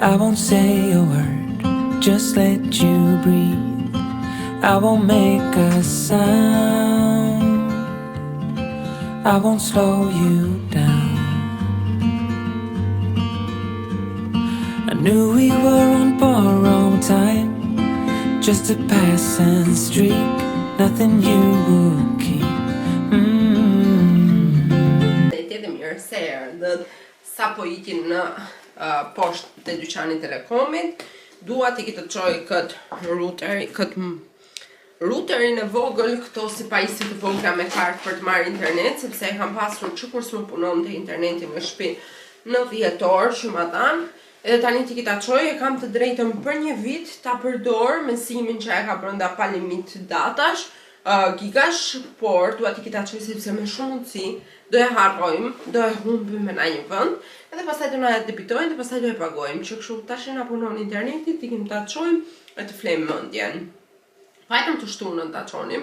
I won't say a word, just let you breathe. I won't make a sound, I won't slow you down. I knew we were on borrowed time, just a passing streak, nothing you would keep. Tjetër mirë se erdhët, sa po ikin në poshtë të dyqanit telekomit, dua t'i të çoj këtë routerin e vogël, këto si pajisje të vogla me kartë për të marrë internet, sepse kam pasur që kur s'më punon të interneti në shtëpi në 10 orë që ma thanë, edhe tani t'i ta çoj, e kam të drejtën për një vit ta përdor me simin që e ka brenda pa limit datash, gigash, por dua t'i ta çoj sepse me shumë mundësi do e harrojmë, do e humbim në një vend, edhe pastaj do na debitojnë dhe pastaj do e pagojmë, që kështu tash na punon interneti, t'i ta çojmë e të flejmë mendjen. Vajtëm të shtunën ta çonim,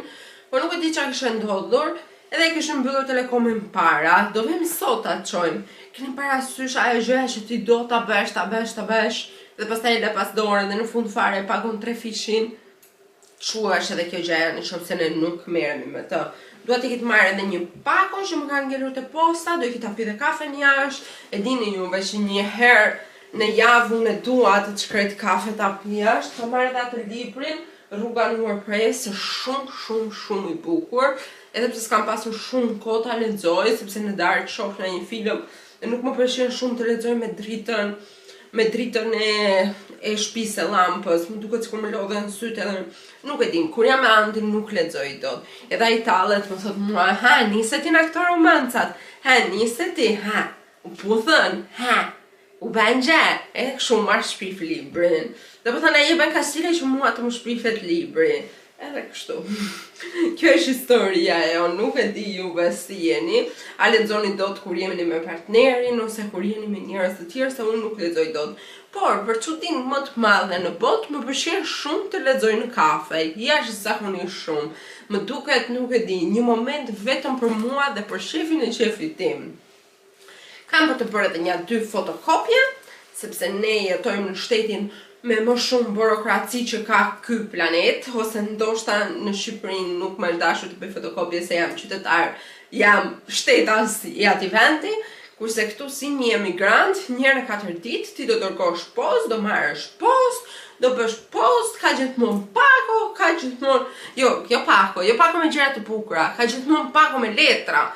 por nuk e di çfarë kishte ndodhur, edhe kishim mbyllur telekomin para, do vim sot ta çojmë. Keni parasysh ajo gjëja që ti do ta bësh, dhe pastaj le pas dorë dhe në fund fare pagon 3 fishin. Shuash edhe kjo gjëja në qoftë se ne nuk merremi me të. Dua t'i kitë marrë edhe një pako që më kanë ngelur te posta, do i kita pi dhe kafe jashtë. E dini juve që një herë në javë unë dua të shkret kafe ta pi jashtë. Ka marrë edhe atë librin Rruga Numër Pres, shumë i bukur. Edhe pse s'kam pasur shumë kohë ta lexoj, sepse në darkë shoh në një film dhe nuk më pëlqen shumë të lexoj me dritën e shtëpisë e llampës, më duket sikur më lodhen sytë edhe nuk e din, kur jam me Antin nuk lexoj dot. Edhe ai tallet më thot mua, "Ha, nise ti në këto romancat. Ha, nise ti, ha." U thën, "Ha." U bën gjë, e shumë marrë shpif librin. Dhe po thënë, e bën kastile që mua të më shpifet libri. Edhe kështu. Kjo është historia e o, nuk e di juve si jeni. A lexoni dot kur jeni me partnerin, ose kur jeni me njerëz të tjerë, se unë nuk lexoj dot. Por, për çudinë më të madhe në botë, më pëlqen shumë të lexoj në kafe, jashtëzakonisht shumë. Më duket, nuk e di, një moment vetëm për mua dhe për shefin e qefit tim. Kam për të bërë edhe një 2 fotokopje, sepse ne jetojmë në shtetin me më shumë burokraci që ka ky planet, ose ndoshta në Shqipërinë nuk më është dashur të bëj fotokopje se jam qytetar, jam shtetas i atij vendi, kurse këtu si një emigrant, njërë në 4 ditë, ti do dërgosh post, do marrësh post, do bësh post, ka gjithmonë pako, ka gjithmonë, jo pako me gjëra të bukura, ka gjithmonë pako me letra.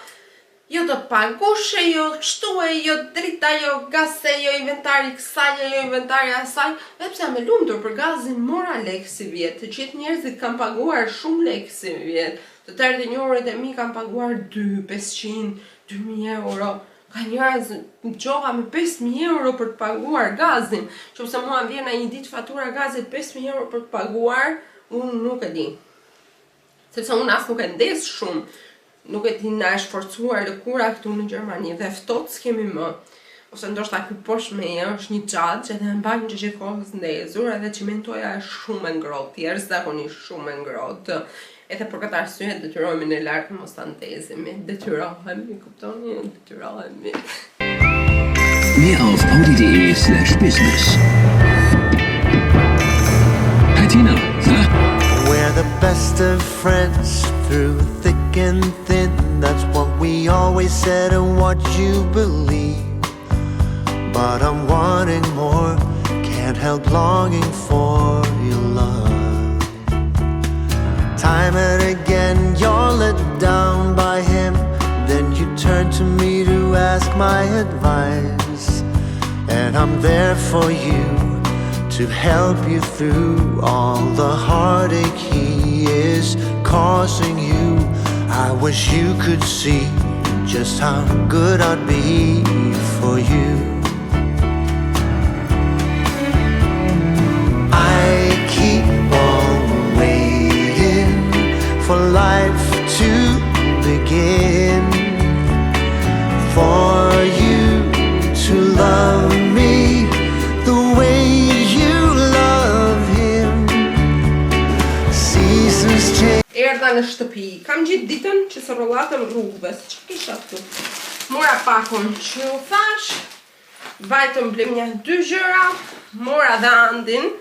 Jo të pagushe, jo kështue, jo drita, jo gase, jo inventari kësaj, jo inventari asaj. Dhe pse jam e lumtur për gazin mora lekë si vjetë, të gjithë njerëzit kanë paguar shumë lekë si vjetë. Të tërë të njohërit e mi kanë paguar 2, 500, 2000 euro. Ka njerëz në gjoha me 5000 euro për të paguar gazin. Qofse mua vjen një ditë fatura gazit 5000 euro për të paguar, unë nuk e di. Sepse unë as nuk e ndes shumë. Nuk e di na është forcuar lëkura këtu në Gjermani dhe ftohtë s'kemi më. Ose ndoshta ky poshtë meje është një xhaxh edhe mbajnë që gjithë kohës ndezur edhe çimentoja është shumë e ngrohtë, jashtëzakonisht shumë e ngrohtë. Edhe për këtë arsye detyrohemi në larg mos ta ndezemi. Detyrohemi, kuptoni? Detyrohemi. Mehr auf audi.de/business. Tina, we're the best of friends through thick and thin. That's what we always said and what you believe. But I'm wanting more, can't help longing for your love. Time and again you're let down by him, then you turn to me to ask my advice. And I'm there for you, to help you through all the heartache he is causing you. I wish you could see just how good I'd be for you. I keep on waiting for life to begin, for you to love me the way you love him. Seasons change. Erdha në shtëpi, kam gjithë ditën që së rollatëm rrugëve, që kisha këtu. Mora pakon që u thash, vajtëm blem një 2 gjëra, mora dhe Andin.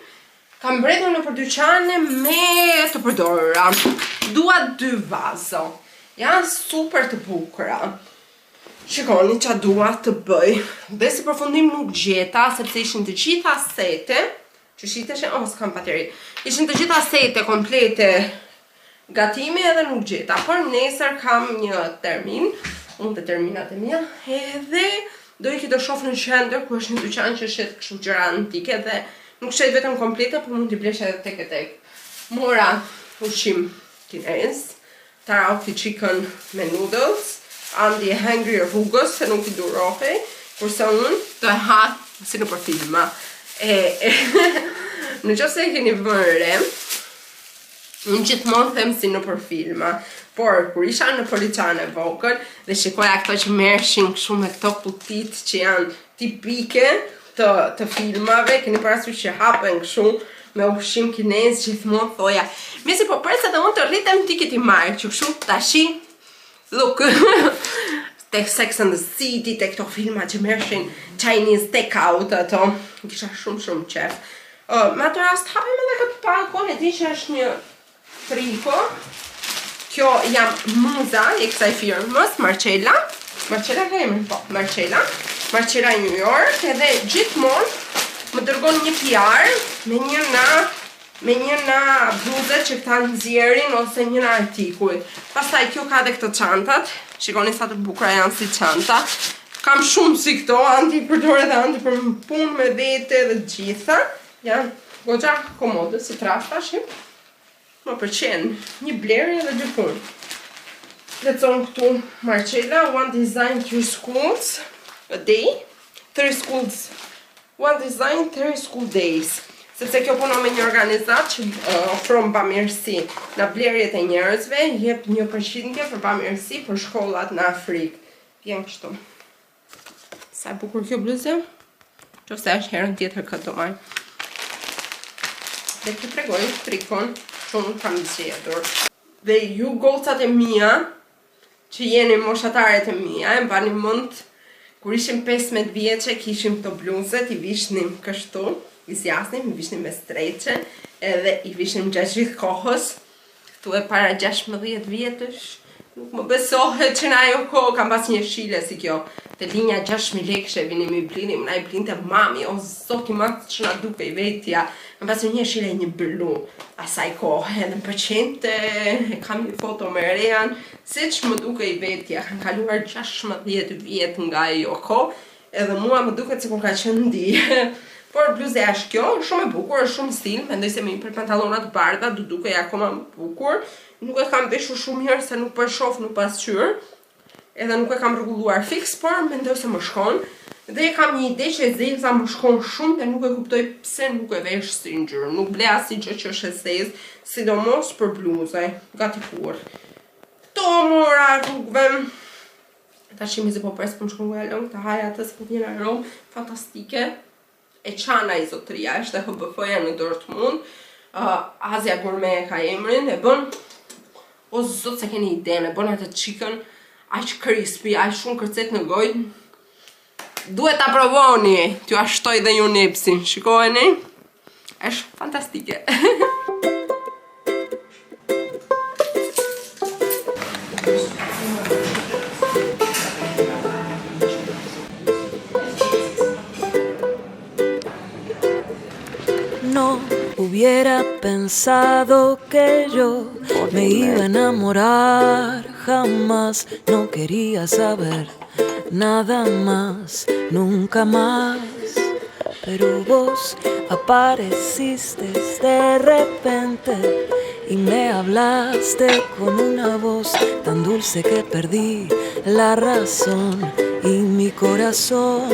Kam mbredhur në për dyqane me të përdorura. Dua 2 vazo. Janë super të bukura. Shikoni që dua të bëj. Dhe si përfundim nuk gjeta, sepse ishin të gjitha sete. Që shiteshe, s'kam pateri. Ishin të gjitha sete komplete gatimi edhe nuk gjeta. Por nesër kam një termin. Unë të terminat e mia. Edhe do i këtë shof në qendër, ku është një dyqan që shet kështu gjëra antike dhe nuk shet vetëm kompleta, por mund t'i blesh edhe tek e tek. Mora ushqim kinez, tarauti chicken me noodles, Andi e hungry rrugës se nuk I durohej, kurse unë do e ha si në për filma. Në qoftë e keni vënë re, unë gjithmonë them si në për filma, por kur isha në Policane vogël dhe shikoja këto që merreshin kështu me këto kutit që janë tipike të filmave, keni parasysh që hapen kështu me ushqim kinez, gjithmonë thoja, mesi po presa dhe unë të rritem ti këti marrë, që kështu tashi, look, tek Sex and the City, tek këto filma që merreshin Chinese take-out ato, kisha shumë qef. Me atë rast hapem edhe këtë palkon, e di që është një triko. Kjo jam muza e kësaj firmës, Marcella ka emrin, po, Marcella New York, edhe gjithmonë më dërgon një PR me një na bluzet që këta nxjerrin ose një na artikuj. Pastaj kjo ka dhe këto çantat, shikoni sa të bukura janë si çanta. Kam shumë si këto, Andi përdor edhe Andi për punë me vete dhe gjitha. Janë goxha komode si traftashi. Më pëlqen, një blerje dhe 2 punë. Lexon këtu Marcella, one design, 3 schools a day. 3 schools, one design, 3 school days. Sepse kjo punon me një organizat që ofron bamirësi në blerjet e njerëzve, jep 1% për bamirësi për shkollat në Afrikë. Vjen kështu. Sa e bukur kjo bluzë? Qofse është herën tjetër këtë do marr. Dhe të tregoj trikon, shumë kam zgjedhur. Dhe ju gocat e mia, që jeni moshataret e mia, e mbani mend kur ishim 15 vjeçe, kishim këto bluzet, I vishnim kështu, I zjasnim, I vishnim me streqe, edhe I vishnim gjatë gjithë kohës. Këtu e para 16 vjetësh, nuk më besohet që në ajo kohë kam pas një shile si kjo. Të linja 6.000 lekëshe vinim I blinim, na I blinte mami, o zoti matë që na duke I vetja. Kam pas një shile një blu, asaj kohë, edhe më pëlqente, e kam një foto me rejan, si që më duke I vetja, kanë kaluar 16 vjet nga ajo kohë, edhe mua më duket sikur ka qenë ndije. Por bluza është kjo, shumë e bukur, është shumë stil, mendoj se me një për pantallona të bardha, du duke akoma më bukur. Nuk e kam veshur shumë mirë se nuk përshof nuk pasqyr, edhe nuk e kam rregulluar fiks, por mendoj se më shkon. Dhe kam një ide që e zeza më shkon shumë dhe nuk e kuptoj pse nuk e vesh si ngjyrë. Nuk ble asnjë që është e zezë, sidomos për bluzë, gati kur. Këto mora rrugëve. Tash mi po pres për më shkon nga lëng, të haja atë s'po vjen arom fantastike. E qana I zotria, është e HBF-ja në Dortmund. Azia Gourmet ka emrin, e bën, o zot se keni ide, e bën atë chicken, aq crispy, aq shumë kërcet në gojë. Duhet ta provoni, t'ju ashtoj dhe ju nipsin, shikojeni, është fantastike. No hubiera pensado que yo me iba a enamorar jamás, no quería saber nada más, nunca más. Pero vos apareciste de repente y me hablaste con una voz tan dulce que perdí la razón y mi corazón.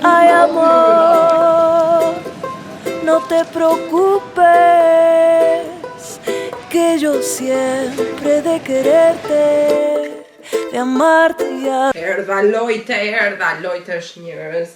Ay, amor, no te preocupes, que yo siempre de quererte, de amarte ya. Erdha lojte është njerëz.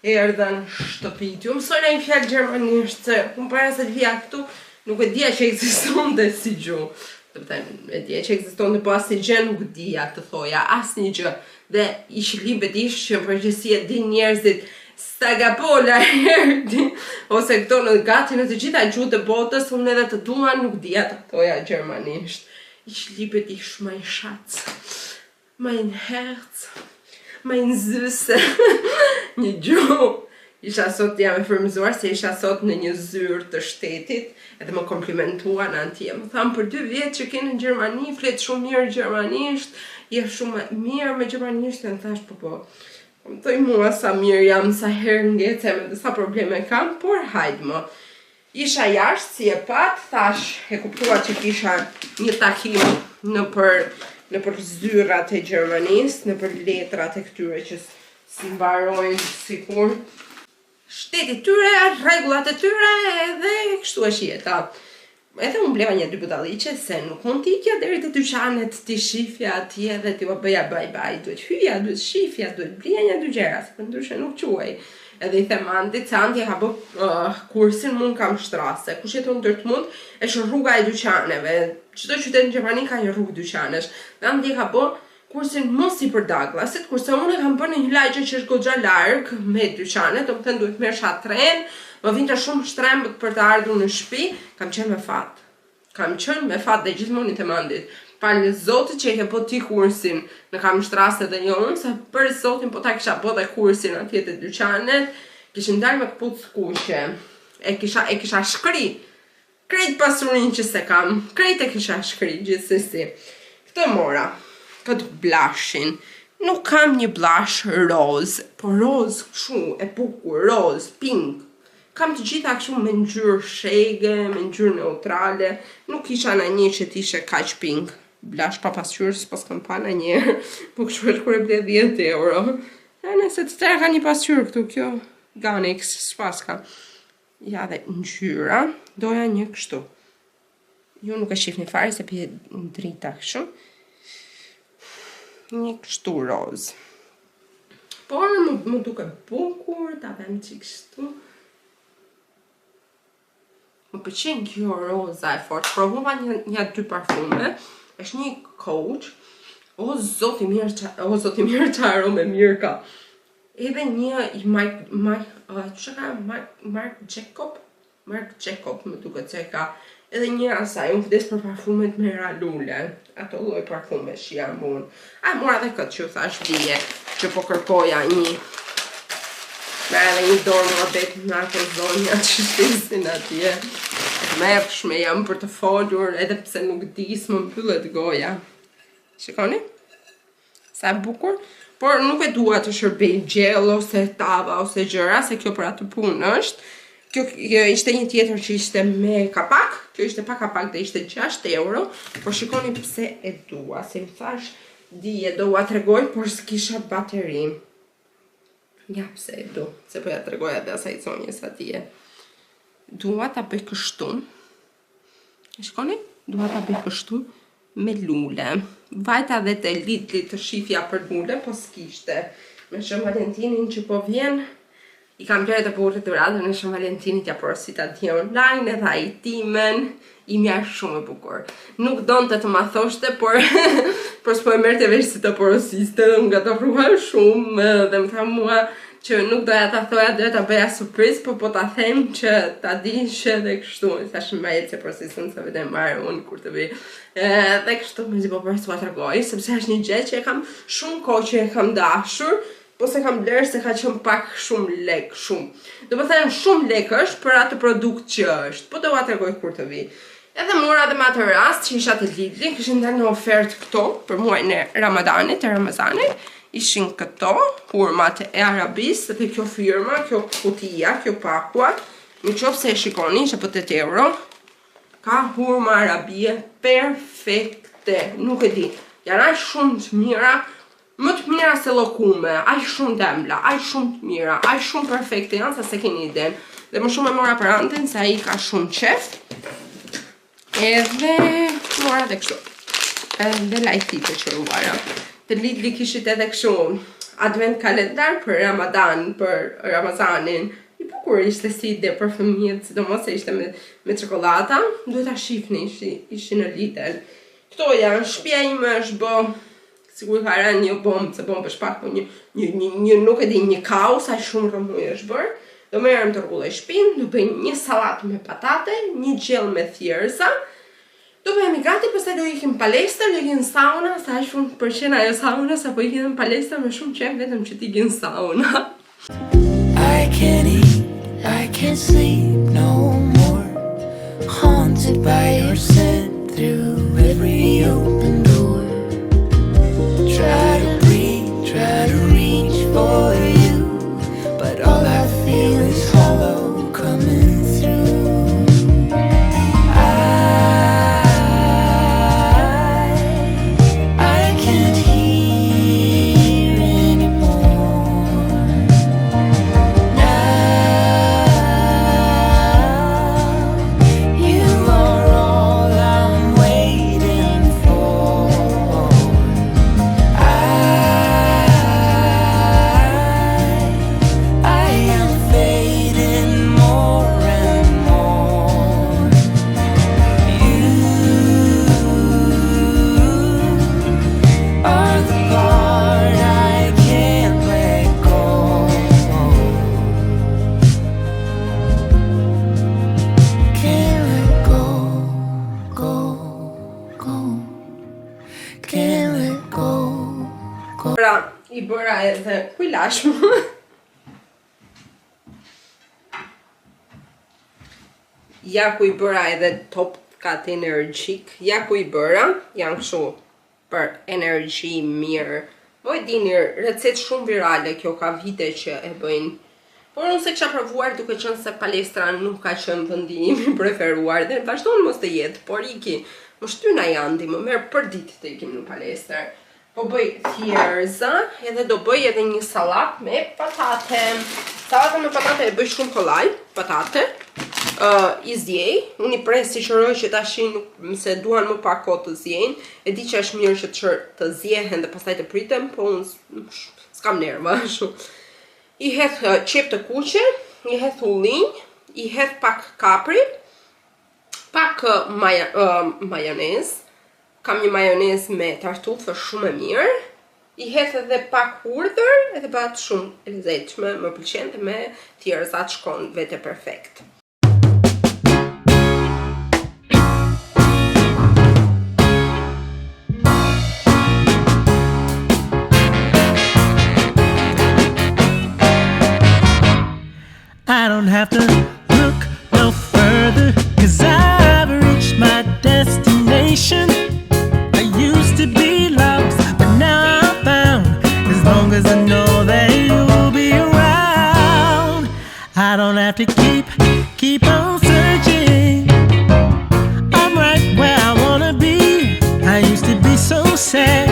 Erdha në shtëpi. Ju mësoj një fjalë gjermanisht, se unë para se të vija këtu, nuk e dija që ekzistonte si gjuhë. E dija që ekzistonte, po asnjë gjë nuk dija të thoja, asnjë gjë. Dhe ish libet ish që në përgjithësi e din njerëzit Stagapola herdi, ose këto në gati në të gjitha gjuhët e botës, unë edhe të dua nuk dija të thoja gjermanisht. Ich liebe dich, mein Schatz, mein Herz, mein Süße. Një gjuhë. Isha sot jam e frymëzuar se isha sot në një zyrë të shtetit, edhe më komplimentuan antje. Më thamë për 2 vjetë që kene në Gjermani, flet shumë mirë gjermanisht, je shumë mirë me gjermanisht, e në thash po. Më thoj mua sa mirë jam, sa herë ngecem edhe sa probleme kam, por hajde më. Isha jashtë, si e pat, thash, e kuptua që kisha një takim në për zyrat e Gjermanisë, në për letrat e këtyre që mbarojnë sikur shteti tyre, rregullat e tyre, edhe kështu është jeta. Edhe unë bleva një 2 budalliqe se nuk mund t'ikja deri te dyqanet t'i shifja atje dhe t'i bëja bye, duhet hyja, duhet shifja, duhet blija një 2 gjera, se për ndryshe nuk quaj. Edhe i them Andit, se Andi ka bë kursin mund kam shtrase, kush jeton në Dortmund, është rruga e dyqaneve, çdo qytet në Gjermani ka një rrugë dyqanesh, dhe Andi ka bë kursin mos i për Douglasit, kurse unë kam bërë një lagje që është goxha larg me dyqanet, do të thënë duhet merrsha tren, më vinte shumë shtrembët për të ardhur në shtëpi, kam qenë me fat. Kam qenë me fat dhe gjithmonë i them Andit. Falë Zotit që e ke bërë ti kursin në Kamshtrase dhe jo unë, se për Zotin po ta kisha bërë dhe kursin atje te dyqanet, kishin dalë me këpucë kuqe. E kisha shkri. Krejt pasurinë që se kam, krejt e kisha shkri gjithsesi. Këtë mora. Këtë blashin, nuk kam një blash roz, por roz kështu e bukur, roz, pink. Kam të gjitha kështu me ngjyrë shege, me ngjyrë neutrale, nuk isha në një që t'ishe kaq pink. Blash pa pasqyrë, s'pas kam pa në njerë, po kështu është kur e ble 10 euro. E nëse të tërë ka një pasqyrë këtu, kjo Ganix, s'pas ka. Ja dhe ngjyra, doja një kështu. Ju nuk e shihni fare se pje drita kështu. Një kështu roz. Por më duke bukur, ta vem që kështu. Më pëlqen kjo roza e fort. Provova një 2 parfume. Është një Coach. O zoti mirë që arome mirë ka. Edhe një i Marc Jacob më duket se ka. Edhe një asaj, unë vdes për parfumet me ralule. Ato lloj parfume që jam unë. Mora dhe këtë që thash bie, që po kërkoja një. Me edhe një dorë më betë në ato zonja që shtisin atje. Mërshme jam për të folur, edhe pse nuk dis më mbyllet goja. Shikoni? Sa e bukur? Por nuk e dua të shërbej gjell ose tava ose gjëra, se kjo për atë punë është. Kjo ishte një tjetër që ishte me kapak, kjo ishte pa kapak dhe ishte 6 euro, por shikoni pse e dua, se më thash dije do ua tregoj, por s'kisha bateri. Ja pse e du, se po ja tregoja dhe asaj zonjës atje. Dua ta bëj kështu, shikoni, dua ta bëj kështu me lule. Vajta dhe te Lidli të shifja për lule, po s'kishte. Me Shën Valentinin që po vjen, i kam bërë të burrit të radhën e Shën Valentinit ja porosit atje online edhe ai timen, i mja shumë e bukur. Nuk donte të ma thoshte, por s'po e merte vesh si të porosiste, dhe më gata pruha shumë, dhe më tha mua që nuk doja ta thoja, doja ta bëja surprizë, po ta them që ta dish edhe kështu. Thash më jetë se porosistën se vedem marrë unë kur të vi. Dhe kështu më zi po për s'ua tregoj, sepse është një gjë që e kam shumë kohë që e kam dashur, po se kam blerë se ka qenë pak shumë lek, shumë. Do të them shumë lek është për atë produkt që është, po do ua tregoj kur të vi. Edhe mora dhe me atë rast që isha të Lidli, kishin dalë në ofertë këto për muajin e Ramazanit, ishin këto, hurmat e Arabis, dhe kjo firma, kjo kutia, kjo pakua, në qoftë se e shikoni, isha për 8 euro, ka hurma arabie perfekte, nuk e di, janë aq shumë të mira, më të mira se llokume, aq shumë dembla, aq shumë të mira, aq shumë perfekte janë sa se keni iden. Dhe më shumë e mora për Antin se ai ka shumë qef. Edhe mora dhe kështu. Edhe lajthite që ruara. Të Lidli kishit edhe kështu advent kalendar për Ramazanin. I bukur ishte si ide për fëmijët, sidomos se ishte me çokolata. Duhet ta shihni, ishin në Lidl. Këto janë, shtëpia ime është bë sigur ka rënë një bombë, se bombë është pak, po një nuk e di, një kaos, aq shumë rëmuj është bërë. Do merrem të rrulloj shpinë, do bëj një sallatë me patate, një gjell me thjerza. Do bëhemi gati, pastaj do ikim palestër, do ikim sauna, sa aq shumë pëlqen ajo sauna, sa po ikim në palestër me shumë qejf vetëm që t'ikim sauna. I can't eat, I can't sleep no more. Haunted by your scent through every open door. Try to breathe, try to reach for you, but all I feel is hollow coming through. I can't hear anymore. You are all I'm waiting for. I am fading more and more. You are the part I can't let go. Can't let go. Can't let go. Pra, I bëra edhe kujlashmë. Ja ku I bëra edhe top kat energjik. Ja ku I bëra, janë kështu për energji mirë. Mo e dini, recet shumë virale, kjo ka vite që e bëjnë. Por unë se kisha provuar duke qenë se palestra nuk ka qenë vendi im I preferuar dhe vazhdon mos të jetë, por iki më shtyna jandi, më merr për ditë të ikim në palestër. Po bëj thjerza, edhe do bëj edhe një sallatë me patate. Sallatën me patate e bëj shumë kollaj, patate. I zjej, unë I pres si qëroj që tashi nuk se duan më pak kohë të zjejnë. E di që është mirë që të zjehen dhe pastaj të pritem, po unë s'kam nerva shumë. I hedh qep të kuqe, I hedh ullinj, I hedh pak kapri, pak majonez. Kam një majonez me tartufë shumë e mirë. I hedh edhe pak hudhër, edhe bëhet shumë e lezetshme, më pëlqen dhe me thjerzat shkon vete perfekt. I don't have to look no further, 'cause I've reached my destination. I used to be lost, but now I'm found. As long as I know that you'll be around, I don't have to keep on searching. I'm right where I wanna be. I used to be so sad,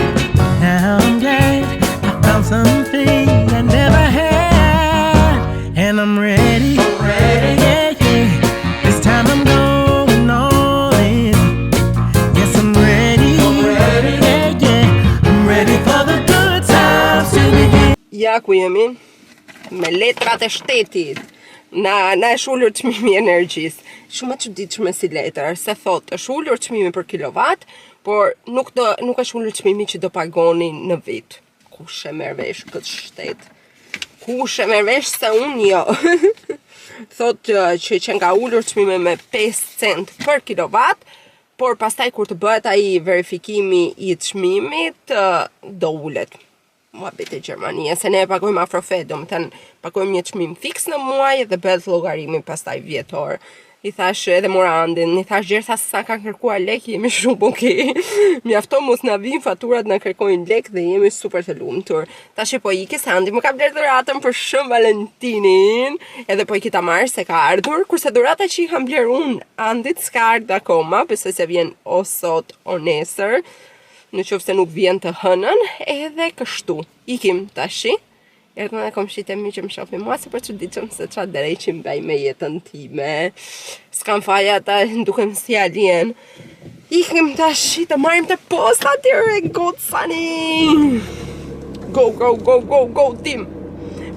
now I'm glad I found something I never had, and I'm ready. Yeah, yeah. This time I'm going all in. Yes, I'm ready. Yeah, yeah. I'm ready for the good times to begin. Ja ku jemi, me letrat e shtetit. Na e shullur çmimi I energjisë. Shumë e çuditshme si letër, se thotë është ullur çmimi për kilovat, por nuk është ullur çmimi që do pagoni në vit. Kush e merr vesh këtë shtet? Kush e merr vesh se unë jo? Thotë që nga ullur çmimi me 5 cent për kilovat, por pastaj kur të bëhet ai verifikimi I çmimit, do ulet. Muhabet e Gjermania, se ne e pagojmë afrofet, do më thënë pagojmë një çmim fiks në muaj dhe bëhet llogarimi pastaj vjetor. I thash edhe Morandin, I thash Gjersa sa kanë kërkuar lek, jemi shumë okay. Mjafton mos na vijnë faturat na kërkojnë lek dhe jemi super të lumtur. Tash po iki se Andi më ka bler dhuratën për Shën Valentinin, edhe po iki ta marr se ka ardhur, kurse dhurata që I kam bler unë Andit s'ka ardhur akoma, besoj se vjen o sot o nesër. Në qoftë se nuk vjen të hënën, edhe kështu. Ikim tashi. Erdhën e komshit e mi që më shohin mua se për çuditshëm se çfarë drejçim bëj me jetën time. S'kam faja ata dukem si alien. Ikim tashi të marrim të posta atyre gocani. Go tim.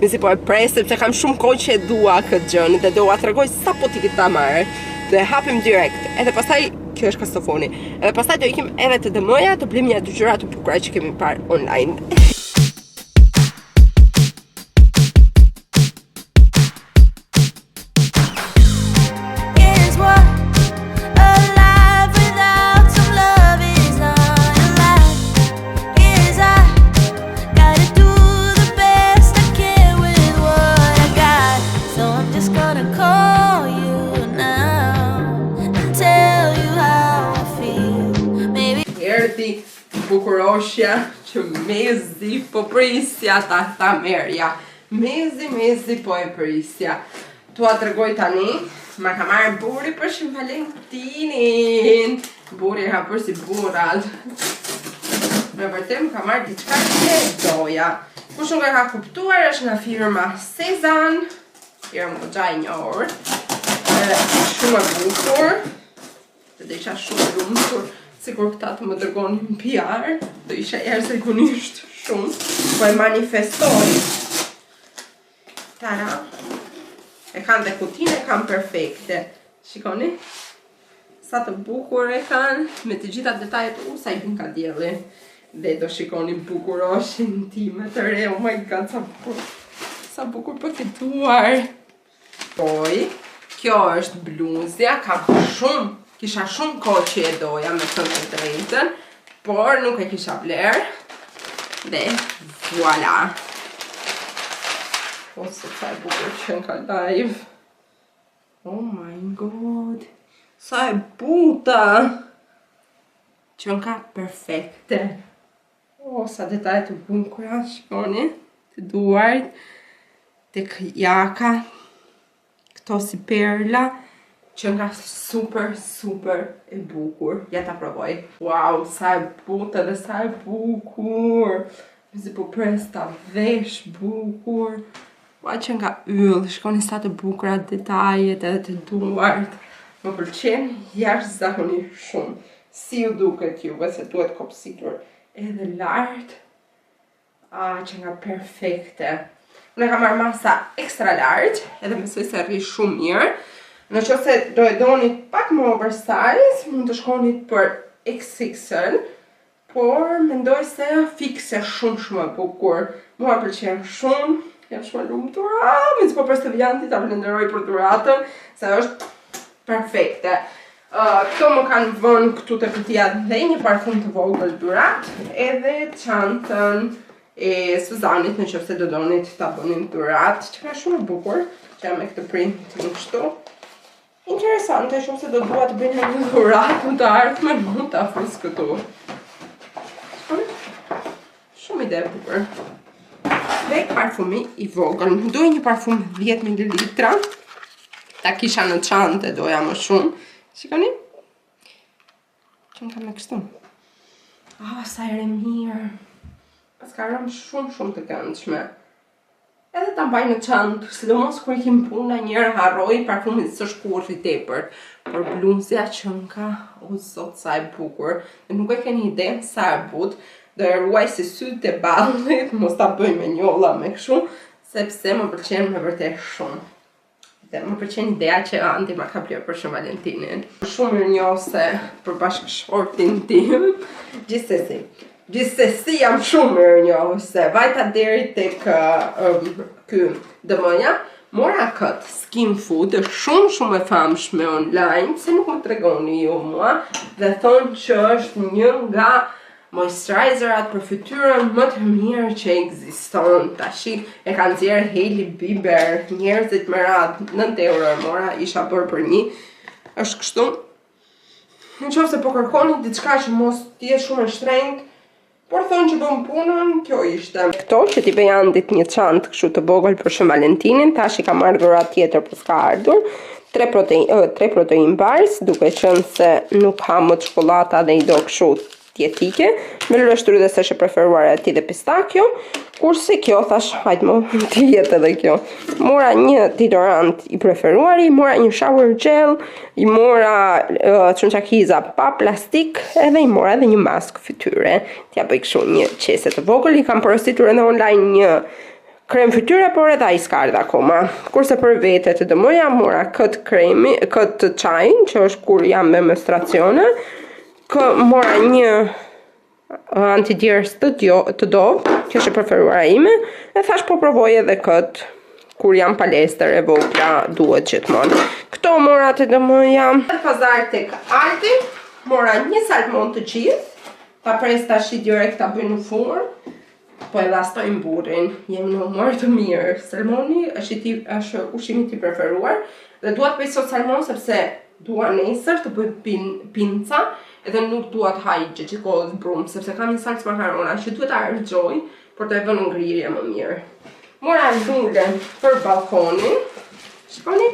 Mezi po e pres sepse kam shumë kohë që e dua këtë gjën dhe do ua tregoj sapo ti ta marr. Dhe hapim direkt. Edhe pastaj kjo është kastofoni. Edhe pastaj do ikim edhe te DM-ja, të blejmë një dy gjëra të bukura që kemi parë online. Is what a life without some love is not a life. Is I gotta do the best I can with what I got. So I'm just gonna call you now and tell you how I feel. Maybe Erdi bukuroshja që mezi po prisja ta merja. Mezi po e prisja. Tua tregoj tani, ma ka marrë buri për Shën Valentinin. Buri ka për si burat. Me vërtet më ka marrë diçka që doja. Kush nuk e ka kuptuar është nga firma Sezan. Firma më gjaj një orë. Shumë e bukur. Dhe isha shumë lumtur. Sigur këta të më dërgonin PR, do isha jashtëzakonisht shumë. Po e manifestoj. Tara. E kanë dhe kutinë, e kanë perfekte. Shikoni? Sa të bukur e kanë, me të gjitha detajet, sa i bin ka dielli. Dhe do shikoni bukuroshin time të re, oh my god, sa bukur për këtuar. Poi, kjo është bluzja, kisha shumë kohë që e doja me thënë të drejtën, por nuk e kisha bler. Dhe, voilà. Ose sa e bukur që nga live. Oh my god. Sa e buta. Që nga perfekte. Oh, sa detajet të bukura, shikoni. Të duart. Tek jaka. Këto si perla. Që nga super e bukur. Ja ta provoj. Wow, sa e buta dhe sa e bukur. Si po pres ta vesh bukur. Ua që nga yll, shkoni sa të bukura detajet edhe të duart. Më pëlqen jashtëzakonisht shumë. Si ju duket juve, se duhet kopsitur edhe lart. Që nga perfekte. Unë kam marrë masa ekstra large, edhe besoj se rri shumë mirë. Në që se do e donit pak më oversize, mund të shkonit për XXL, por mendoj se fikse shumë e bukur. Mua pëlqen shumë. Jam shumë lumtur, me s'po për Stevianti ta blenderoj për duratën, se është perfekte. Këto më kanë vënë këtu të kutia dhe një parfum të vogël durat, edhe çantën e Suzanit në qoftë se do donit ta bënin durat, që ka shumë bukur, që jam me këtë print në kështu. Interesante, shumë se do dua të bëjnë një durat në të ardhmen, mund të afrus këtu. Shumë ide bukur. Dhe parfumi i vogël. Doj një parfum 10 ml. Ta kisha në çantë, doja më shumë. Shikoni? Që më ka me kështu. Sa ere mirë. Pas ka rëmë shumë të këndshme. Edhe ta mbaj në çantë, sidomos kur ikim puna njërë harroj parfumin së shkurë i tepër. Por bluzja që nga, o zot sa e bukur. Dhe nuk e keni ide sa e but. Do e ruaj si sytë e ballit, mos ta bëj me njolla me kështu, sepse më pëlqen me vërtet shumë. Dhe më pëlqen ideja që Andi ma ka bler për Shën Valentinin. Shumë mirënjohëse për bashkëshortin tim. Gjithsesi jam shumë mirënjohëse. Vajta deri tek ky DM-ja, mora kët Skin Food, shumë e famshme online, se nuk më tregoni ju mua, dhe thonë që është një nga moisturizerat për fytyrën më të mirë që ekziston. Tashi e kanë nxjerrë Hailey Bieber, njerëzit me radhë 9 euro e mora, isha bërë për një. Është kështu. Në qoftë se po kërkoni diçka që mos t'jetë shumë e shtrenjtë, por thonë që bëm punën, kjo ishte. Këto që t'i bëj Andit një çantë kështu të vogël për Shën Valentinin, tash i kam marrë dhurat tjetër për s'ka ardhur. 3 protein bars, duke qenë se nuk ha më të shkollata dhe i do kështu dietike, me lëre shtrydhese që preferuar e ti dhe pistakjo, kurse kjo thash, hajtë më, të jetë edhe kjo. Mora një deodorant i preferuari, mora një shower gel, i mora çunçakiza pa plastik, edhe i mora edhe një mask fytyre. T'ja bëj kështu një qese të vogël, i kam porositur edhe online një krem fytyre, por edhe ai s'ka ardhur akoma. Kurse për vete të dëmoja mora këtë çajin, që është kur jam me menstruacione, mora një antidjerës të dovë, që është e preferuara ime, e thash po provoj edhe këtë kur jam palestër e vogla duhet gjithmonë. Këto mora të dëmoja. Në pazar tek Aldi, mora një salmon të gjithë, ta pres tash direkt ta bëj në furrë. Po e lastojmë burrin, jemi në humor të mirë. Salmoni është ushqimi i preferuar dhe dua të bëj sot salmon sepse dua nesër të bëj pinca, edhe nuk dua të haj gjithë kohë brum, sepse kam një salcë makarona që duhet ta harxoj për të e vënë në ngrirje më mirë. Mora lule për balkonin. Shikoni?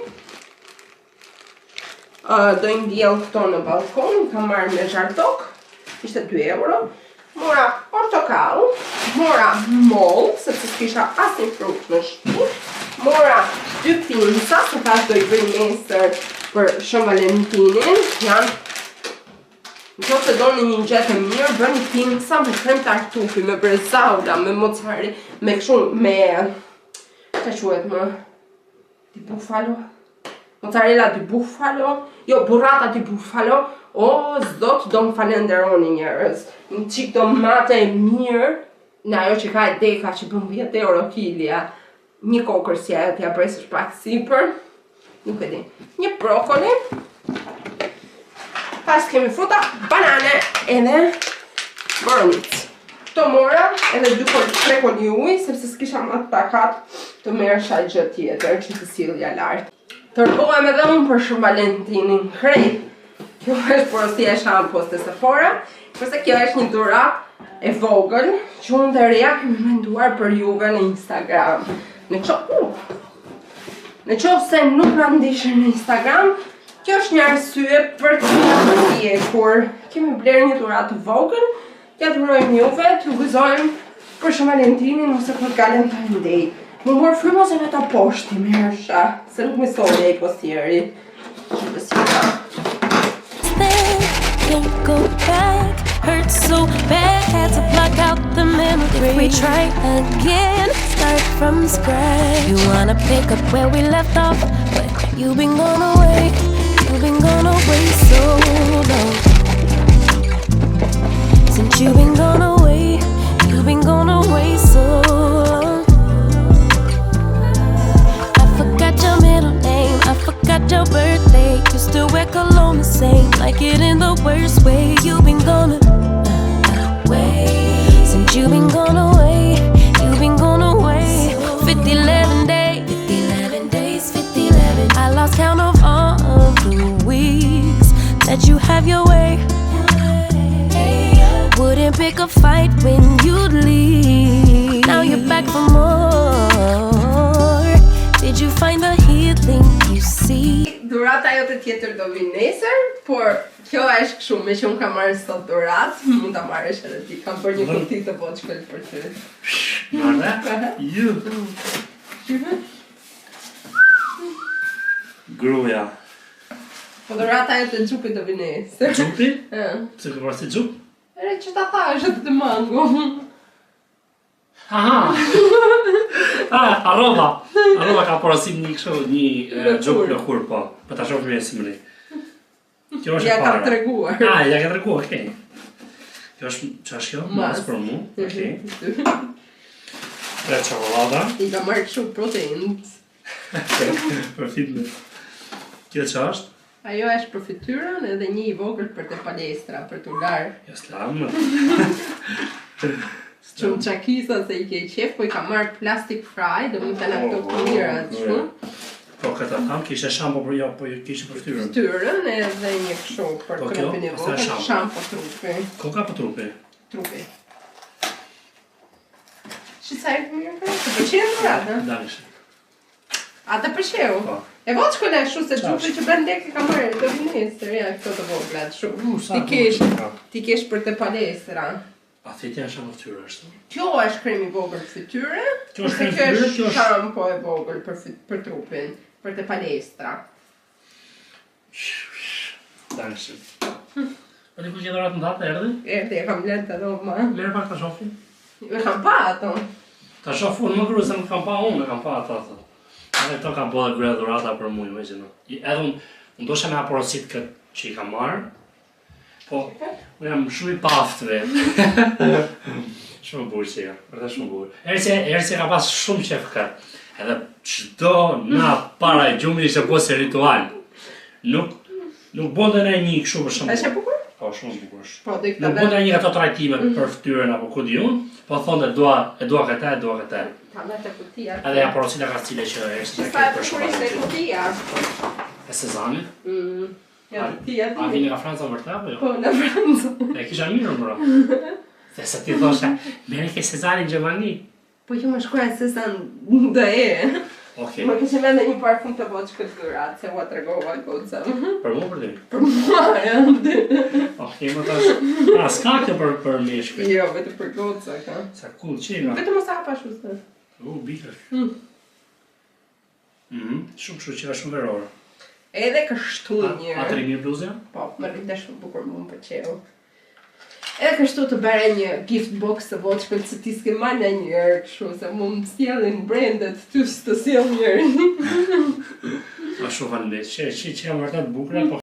Do i ndjell këto në balkon, kam marrë me Zhardok, ishte 2 euro. Mora portokall, mora moll, sepse s'kisha asnjë frukt në shtëpi. Mora 2 pinca, se tash do i bëj nesër për Shën Valentinin. Janë, nëse doni një gjë të mirë, bëni pinca me krem tartufi, me brezaola, me mozzarella, me kështu me çfarë quhet më? Di bufalo. Mozzarella di bufalo, jo burrata di bufalo. O, zot, do më falenderoni njerëz. Një qik domate e mirë, në ajo që ka e deka që bëm 10 euro kilja, një kokër si ajo t'ja presësh pak sipër, nuk e di. Një brokoli, pas kemi fruta, banane edhe boronicë. Këto mora edhe 3 koli ujë, sepse s'kisha më të takat të merresha gjë tjetër që të sillja lart. Tërbohem edhe unë për Shën Valentinin krejt. Kjo është porosia e shampos të Sephora, përse kjo është një dhuratë e vogël që unë të reja kemi menduar për juve në Instagram. Në qoftë se nuk na ndiqni në Instagram, kjo është një arsye për të na kur kemi bler një dhuratë të vogël, ja dhurojmë juve, t'ju gëzojmë për Shën Valentinin ose për Valentine Day. Më mor frymos e ta poshti mersha, se nuk më solli ai postieri. Can't go back, hurts so bad, had to block out the memory. If we try again, start from scratch. You wanna pick up where we left off, but you've been gone away so long. Since you've been gone away so long. I forgot your middle name, I forgot your birthday. You still wear cologne the same, like it in the worst way. You've been gone away. Since you've been gone away, 50-11 days, 50-11. I lost count of all of the weeks that you have your way. Wouldn't pick a fight when you'd leave. Now you're back for more. Did you find the healing you see? Dhurata jote tjetër do vi nesër, por kjo është kështu, me që unë kam marrë sot dhuratë, mund ta marrësh edhe ti. Kam bërë një kuti të voçkël për ty. Marrë? Ju. Gruaja. Po dhurata jote xhupi do vi nesër. Xhupi? Pse ke marrë xhup? Ere që ta thash atë të mango. Aha! Arroba ka porosim një kështu, një xhup lëkur, po. Po ta shoh mirë si më. Kjo është e para. Ja kam treguar. Ja ka treguar, okay. Kjo është, ç'është kjo? Mas për mua. Okay. 3 çokolada. I ka marrë kështu proteinë. Për fitness. Kjo ç'është? Ajo është për fytyrën edhe një i vogël për te palestra, për t'u larë. Ja slam. Shumë çakisa se i ke qef, po i ka marrë plastic fry, do më të në këto këmirat shumë. Po këta tham, kishe shampo për jo, po kishe për fytyrën. Fytyrën edhe një kështu për trupin e vogël, shampo trupi. Koka për trupi? Trupi. Shqicaj të mirë për? Të pëlqen dhuratë? Dalishe. A të pëlqeu? Po. E voçkëll e kështu se trupi që bën lekë ka marrë do vi nesër, ja këto të voglat shumë. Ti kesh për te palestra. A thitja është shampo fytyre është? Kjo është krem i vogël fytyre. Kjo është krem fytyre, kjo është shampo e vogël për trupin, për te palestra. Dalishe. Po ti ku që dhurat në datë erdhi? Erdhi, e kam lënë të doma. Lere pak të shofi. E kam pa ato. Ta shoh unë më kërë se më kam pa unë, kam pa ata thot. Edhe këto kam bo dhe gre dhurata për mu, imagjino. Edhe unë dosha me aporosit këtë që i kam marrë, po unë jam shumë i paftë vetë. Shumë burë që jam, vërtet shumë burë. Ersi ka pas shumë qef këtë. Edhe çdo natë para e gjumit ishte po se ritual. Nuk bonde në një kështu për shumë. Është e bukur? Po, shumë bukur. Po, do i Nuk bonde një ato trajtime për fytyrën apo ku di unë, po thonë e dua këta. Ta me të kutia. Edhe ja porosita ka cile që Ersi Sa ka e këtë për bukur shumë. ishte kutia. E Sezanit? Ja, kutia A vini nga Franca vërtet apo jo? Po, në Francë. E kisha mirë bro. Dhe sa ti thosha, merre ke Sezanin në Gjermani. Po që më shkruaj se sa ndë e. Okej. Më kishim edhe një parfum të botë këtë dhurat, se ua tregova gocëm. Për mu për ty? Për mua, ja. Okej, më tash. S'ka kjo për meshkujt. Jo, vetëm për goca, ka. Sa cool, që nga? Vetëm mos hapa shustë. Bikër. Shumë kështu që ka shumë verore. Edhe kështu një. A të mirë bluzja? Po, më rrite shumë bukur më pëlqeu. Edhe kështu të bëre një gift box të voçkën që ti s'ke marrë ndonjëherë kështu, se mu më sjellin brandet ty s'të sjell njëri. A shumë faleminderit. Që jam vërtet bukur, po